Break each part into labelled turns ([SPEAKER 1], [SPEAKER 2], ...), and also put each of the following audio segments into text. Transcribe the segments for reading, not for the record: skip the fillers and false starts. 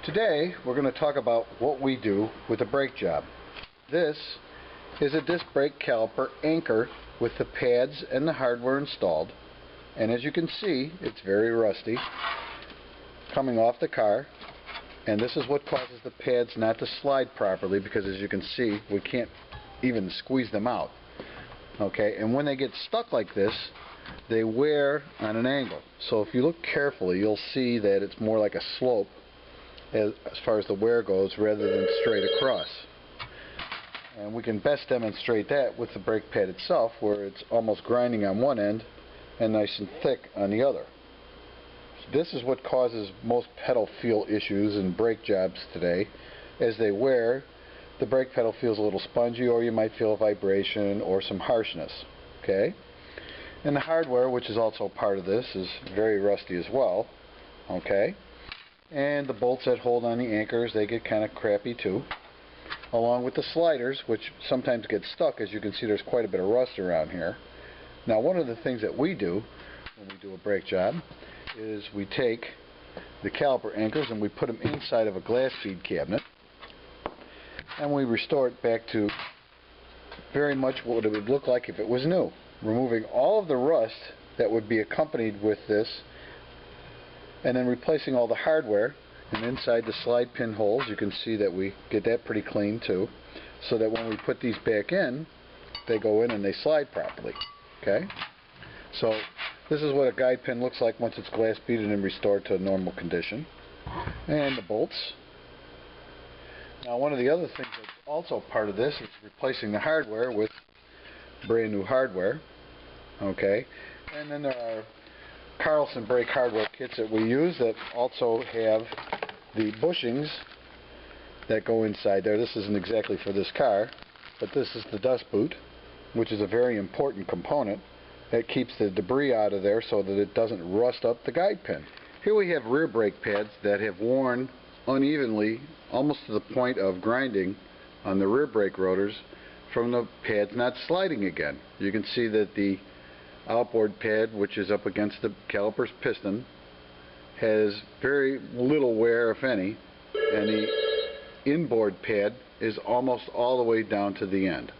[SPEAKER 1] Today we're going to talk about what we do with a brake job. This is a disc brake caliper anchor with the pads and the hardware installed, and as you can see it's very rusty coming off the car, and this is what causes the pads not to slide properly, because as you can see we can't even squeeze them out. Okay, and when they get stuck like this they wear on an angle, so if you look carefully you'll see that it's more like a slope as far as the wear goes rather than straight across. And we can best demonstrate that with the brake pad itself, where it's almost grinding on one end and nice and thick on the other. So this is what causes most pedal feel issues in brake jobs today. As they wear, the brake pedal feels a little spongy, or you might feel a vibration or some harshness. Okay? And the hardware, which is also part of this, is very rusty as well. Okay? And the bolts that hold on the anchors, they get kind of crappy too, along with the sliders, which sometimes get stuck. As you can see, there's quite a bit of rust around here. Now, one of the things that we do when we do a brake job is we take the caliper anchors and we put them inside of a glass feed cabinet, and we restore it back to very much what it would look like if it was new, removing all of the rust that would be accompanied with this, and then replacing all the hardware. And inside the slide pin holes, you can see that we get that pretty clean too, so that when we put these back in, they go in and they slide properly. Okay? So this is what a guide pin looks like once it's glass beaded and restored to a normal condition. And the bolts. Now, one of the other things that's also part of this is replacing the hardware with brand new hardware. Okay? And then there are Carlson brake hardware kits that we use that also have the bushings that go inside there. This isn't exactly for this car, but this is the dust boot, which is a very important component that keeps the debris out of there so that it doesn't rust up the guide pin. Here we have rear brake pads that have worn unevenly, almost to the point of grinding on the rear brake rotors from the pads not sliding again. You can see that the outboard pad, which is up against the caliper's piston, has very little wear, if any, and the inboard pad is almost all the way down to the end.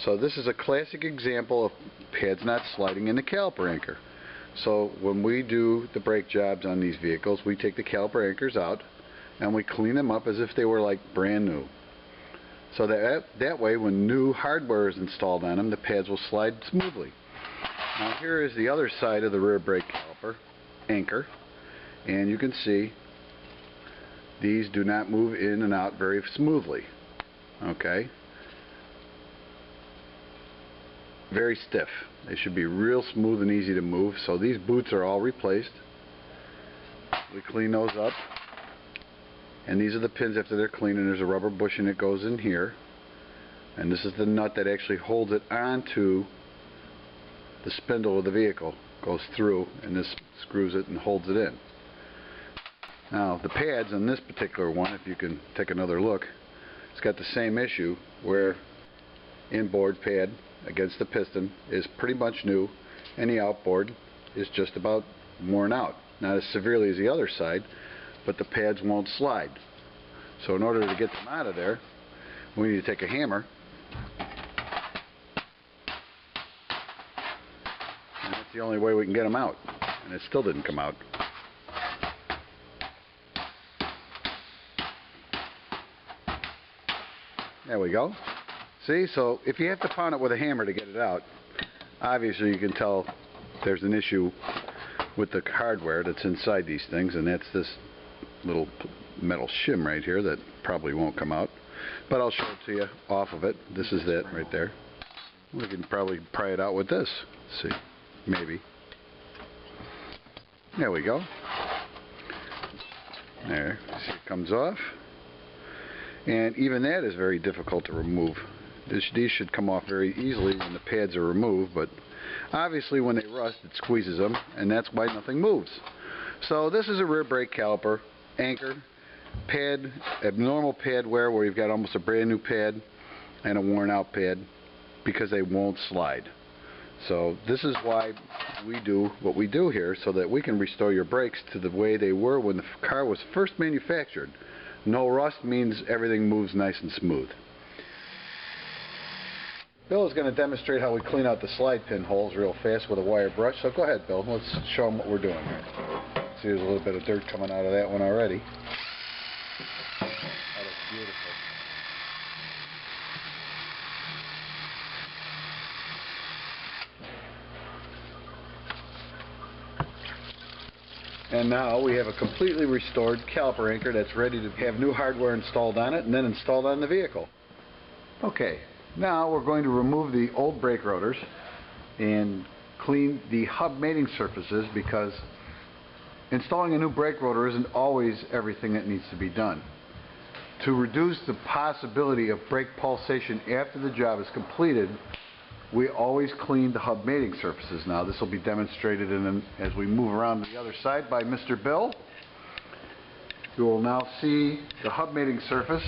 [SPEAKER 1] So this is a classic example of pads not sliding in the caliper anchor. So when we do the brake jobs on these vehicles, we take the caliper anchors out and we clean them up as if they were like brand new. So that way, when new hardware is installed on them, the pads will slide smoothly. Now here is the other side of the rear brake caliper anchor, and you can see these do not move in and out very smoothly. Okay? Very stiff. They should be real smooth and easy to move. So these boots are all replaced. We clean those up, and these are the pins after they're cleaned, and there's a rubber bushing that goes in here, and this is the nut that actually holds it onto the spindle of the vehicle. Goes through, and this screws it and holds it in. Now the pads on this particular one, if you can take another look, it's got the same issue, where inboard pad against the piston is pretty much new, and the outboard is just about worn out. Not as severely as the other side, but the pads won't slide. So in order to get them out of there, we need to take a hammer, and that's the only way we can get them out, and it still didn't come out. There we go. See, so if you have to pound it with a hammer to get it out, obviously you can tell there's an issue with the hardware that's inside these things, and that's this little metal shim right here that probably won't come out, but I'll show it to you off of it. This is it right there. We can probably pry it out with this. Let's see, maybe. There we go. There, see, it comes off, and even that is very difficult to remove. These should come off very easily when the pads are removed, but obviously when they rust it squeezes them, and that's why nothing moves. So this is a rear brake caliper anchor pad, abnormal pad wear, where you've got almost a brand new pad and a worn out pad, because they won't slide. So this is why we do what we do here, so that we can restore your brakes to the way they were when the car was first manufactured. No rust means everything moves nice and smooth. Bill is going to demonstrate how we clean out the slide pin holes real fast with a wire brush. So go ahead, Bill. Let's show them what we're doing here. See, there's a little bit of dirt coming out of that one already. That looks beautiful. And now we have a completely restored caliper anchor that's ready to have new hardware installed on it and then installed on the vehicle. Okay, now we're going to remove the old brake rotors and clean the hub mating surfaces, because installing a new brake rotor isn't always everything that needs to be done. To reduce the possibility of brake pulsation after the job is completed, we always clean the hub mating surfaces. Now this will be demonstrated as we move around to the other side by Mr. Bill. You will now see the hub mating surface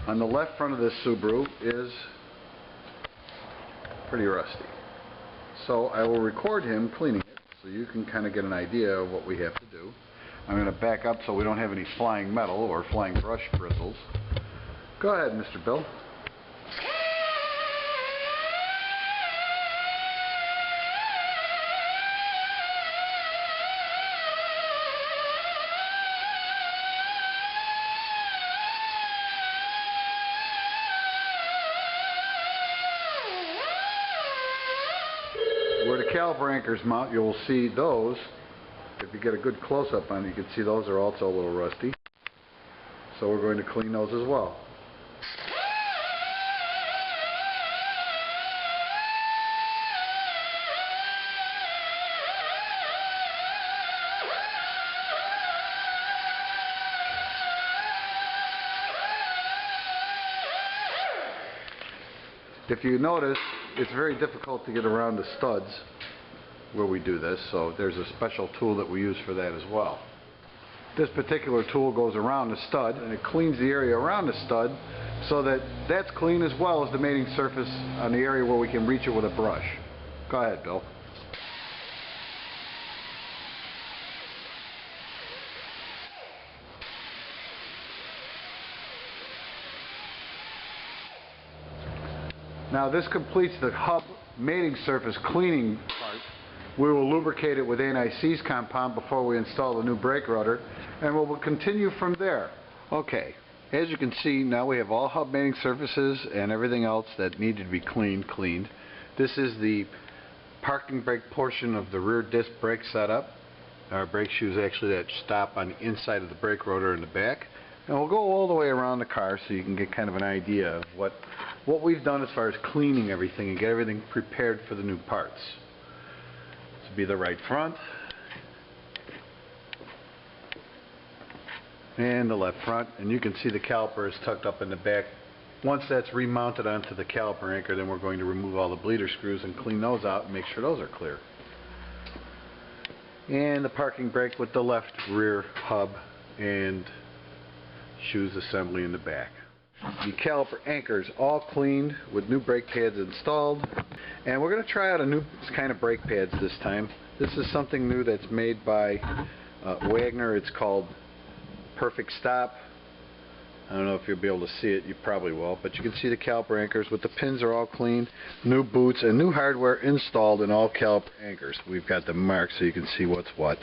[SPEAKER 1] on the left front of this Subaru is pretty rusty. So I will record him cleaning it so you can kind of get an idea of what we have to do. I'm going to back up so we don't have any flying metal or flying brush bristles. Go ahead, Mr. Bill. Where the caliper anchors mount, you'll see those. If you get a good close-up on it, you can see those are also a little rusty. So we're going to clean those as well. If you notice, it's very difficult to get around the studs where we do this, so there's a special tool that we use for that as well. This particular tool goes around the stud and it cleans the area around the stud so that that's clean as well as the mating surface on the area where we can reach it with a brush. Go ahead, Bill. Now this completes the hub mating surface cleaning part. We will lubricate it with anti-seize compound before we install the new brake rotor, and we'll continue from there. Okay, as you can see, now we have all hub mating surfaces and everything else that needed to be cleaned. This is the parking brake portion of the rear disc brake setup. Our brake shoes actually that stop on the inside of the brake rotor in the back. And we'll go all the way around the car so you can get kind of an idea of what we've done as far as cleaning everything and get everything prepared for the new parts. This will be the right front and the left front, and you can see the caliper is tucked up in the back. Once that's remounted onto the caliper anchor, then we're going to remove all the bleeder screws and clean those out and make sure those are clear. And the parking brake with the left rear hub and shoes assembly in the back. The caliper anchors all cleaned with new brake pads installed, and we're going to try out a new kind of brake pads this time. This is something new that's made by Wagner. It's called Perfect Stop. I don't know if you'll be able to see it. You probably will, but you can see the caliper anchors with the pins are all cleaned, new boots and new hardware installed in all caliper anchors. We've got them marked so you can see what's what,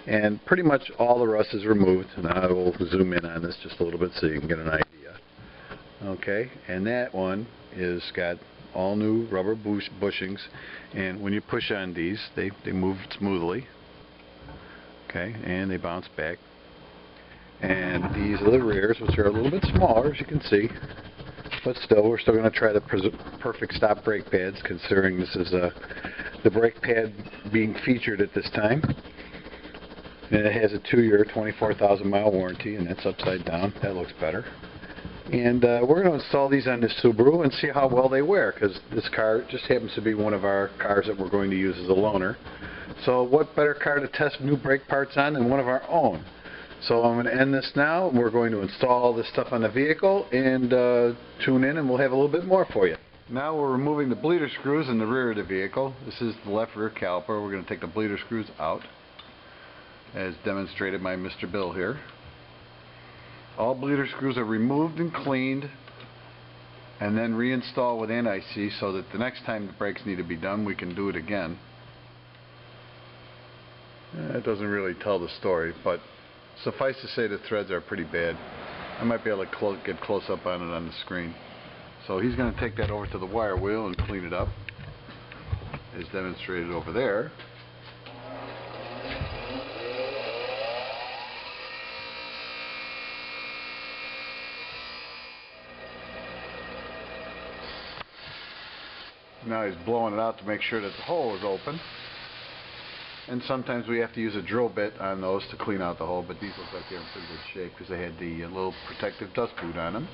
[SPEAKER 1] and pretty much all the rust is removed. And I will zoom in on this just a little bit so you can get an idea. Okay, and that one is got all new rubber bushings, and when you push on these, they move smoothly. Okay, and they bounce back. And these are the rears, which are a little bit smaller, as you can see, but still, we're still going to try the Perfect Stop brake pads, considering this is the brake pad being featured at this time. And it has a 2-year, 24,000 mile warranty, and that's upside down. That looks better. And we're going to install these on this Subaru and see how well they wear, because this car just happens to be one of our cars that we're going to use as a loaner. So what better car to test new brake parts on than one of our own? So I'm going to end this now, and we're going to install all this stuff on the vehicle, and tune in and we'll have a little bit more for you. Now we're removing the bleeder screws in the rear of the vehicle. This is the left rear caliper. We're going to take the bleeder screws out, as demonstrated by Mr. Bill here. All bleeder screws are removed and cleaned, and then reinstalled with anti-seize so that the next time the brakes need to be done, we can do it again. It doesn't really tell the story, but suffice to say the threads are pretty bad. I might be able to get close up on it on the screen. So he's going to take that over to the wire wheel and clean it up, as demonstrated over there. Now he's blowing it out to make sure that the hole is open. And sometimes we have to use a drill bit on those to clean out the hole, but these look like they're in pretty good shape because they had the little protective dust boot on them.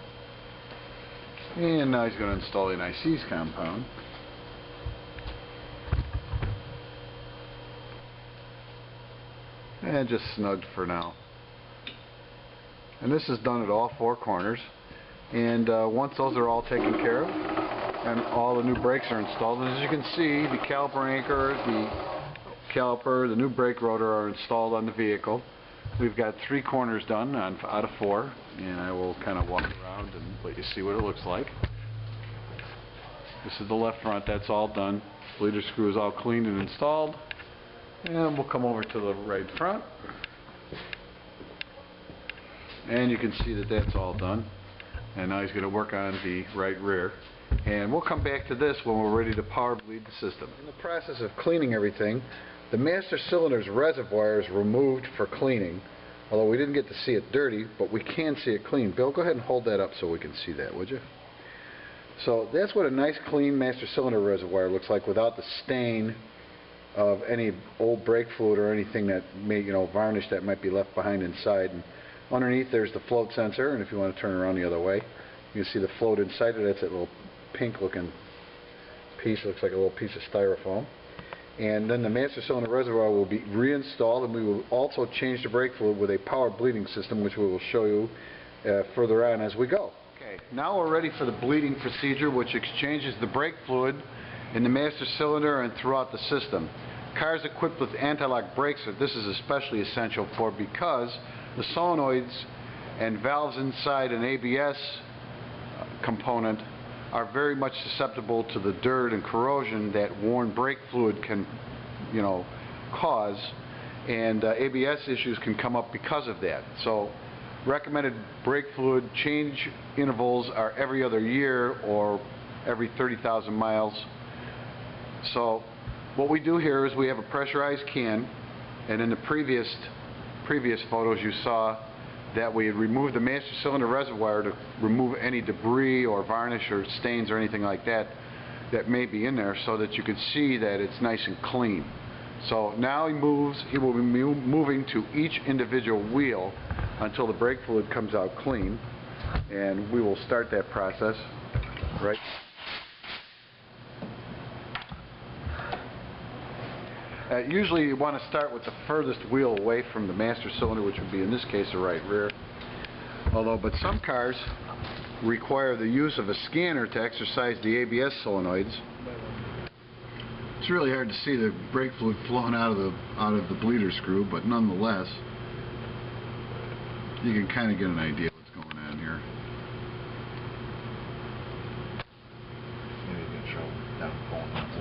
[SPEAKER 1] And now he's going to install the anti-seize compound. And just snugged for now. And this is done at all four corners. And once those are all taken care of, and all the new brakes are installed, and as you can see, the caliper anchor, the caliper, the new brake rotor are installed on the vehicle. We've got 3 corners done out of 4, and I will kind of walk around and let you see what it looks like. This is the left front, that's all done. Bleeder screw is all cleaned and installed. And we'll come over to the right front. And you can see that that's all done. And now he's going to work on the right rear. And we'll come back to this when we're ready to power bleed the system. In the process of cleaning everything, the master cylinder's reservoir is removed for cleaning, although we didn't get to see it dirty, but we can see it clean. Bill, go ahead and hold that up so we can see that, would you? So that's what a nice clean master cylinder reservoir looks like without the stain of any old brake fluid or anything that may, varnish that might be left behind inside. And underneath there's the float sensor, and if you want to turn around the other way, you can see the float inside it. That's that little pink looking piece, looks like a little piece of styrofoam. And then the master cylinder reservoir will be reinstalled, and we will also change the brake fluid with a power bleeding system, which we will show you further on as we go. Okay, now we're ready for the bleeding procedure, which exchanges the brake fluid in the master cylinder and throughout the system. Cars equipped with anti-lock brakes, this is especially essential for, because the solenoids and valves inside an ABS component are very much susceptible to the dirt and corrosion that worn brake fluid can, cause, and ABS issues can come up because of that. So recommended brake fluid change intervals are every other year or every 30,000 miles. So what we do here is we have a pressurized can, and in the previous photos you saw that we had removed the master cylinder reservoir to remove any debris or varnish or stains or anything like that that may be in there, so that you can see that it's nice and clean. So now he will be moving to each individual wheel until the brake fluid comes out clean, and we will start that process right. Usually you want to start with the furthest wheel away from the master cylinder, which would be in this case the right rear. But some cars require the use of a scanner to exercise the ABS solenoids. It's really hard to see the brake fluid flowing out of the bleeder screw, but nonetheless, you can kind of get an idea what's going on here.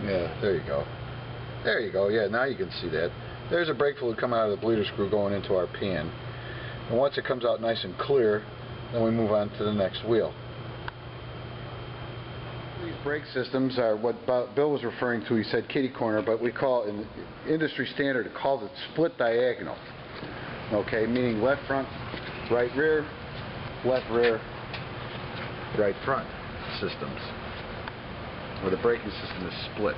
[SPEAKER 1] Yeah, there you go. There you go. Yeah, now you can see that. There's a brake fluid coming out of the bleeder screw going into our pan. And once it comes out nice and clear, then we move on to the next wheel. These brake systems are what Bill was referring to. He said kitty corner, but we call, in industry standard, it calls it split diagonal. Okay, meaning left front, right rear, right front systems, where the braking system is split.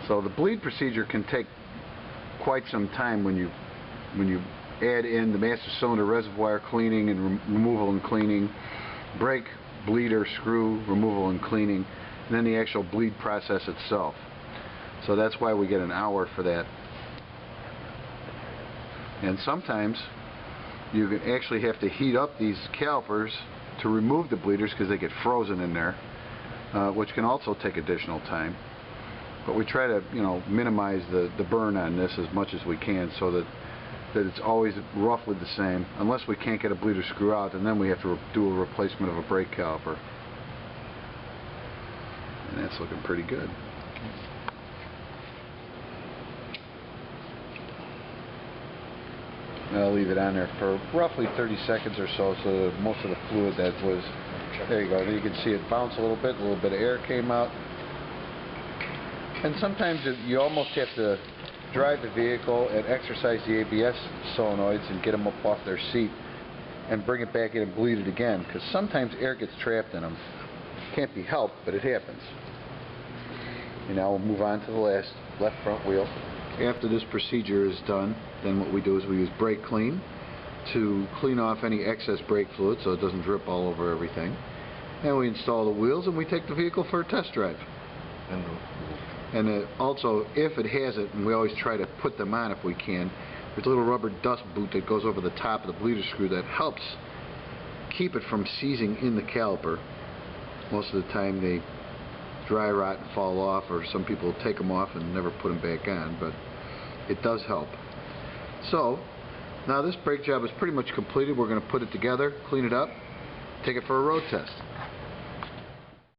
[SPEAKER 1] So the bleed procedure can take quite some time when you add in the master cylinder reservoir cleaning and removal and cleaning, brake, bleeder, screw removal and cleaning, and then the actual bleed process itself. So that's why we get an hour for that. And sometimes you can actually have to heat up these calipers to remove the bleeders because they get frozen in there, which can also take additional time. But we try to, minimize the burn on this as much as we can, so that it's always roughly the same, unless we can't get a bleeder screw out, and then we have to do a replacement of a brake caliper. And that's looking pretty good. I'll leave it on there for roughly 30 seconds or so, so that most of the fluid that was, there you go, you can see it bounce a little bit of air came out. And sometimes you almost have to drive the vehicle and exercise the ABS solenoids and get them up off their seat and bring it back in and bleed it again, because sometimes air gets trapped in them. Can't be helped, but it happens. And now we'll move on to the left front wheel. After this procedure is done, then what we do is we use brake clean to clean off any excess brake fluid so it doesn't drip all over everything. And we install the wheels and we take the vehicle for a test drive. And also, if it has it, and we always try to put them on if we can, there's a little rubber dust boot that goes over the top of the bleeder screw that helps keep it from seizing in the caliper. Most of the time they dry rot and fall off, or some people take them off and never put them back on, but it does help. So now this brake job is pretty much completed. We're going to put it together, clean it up, take it for a road test.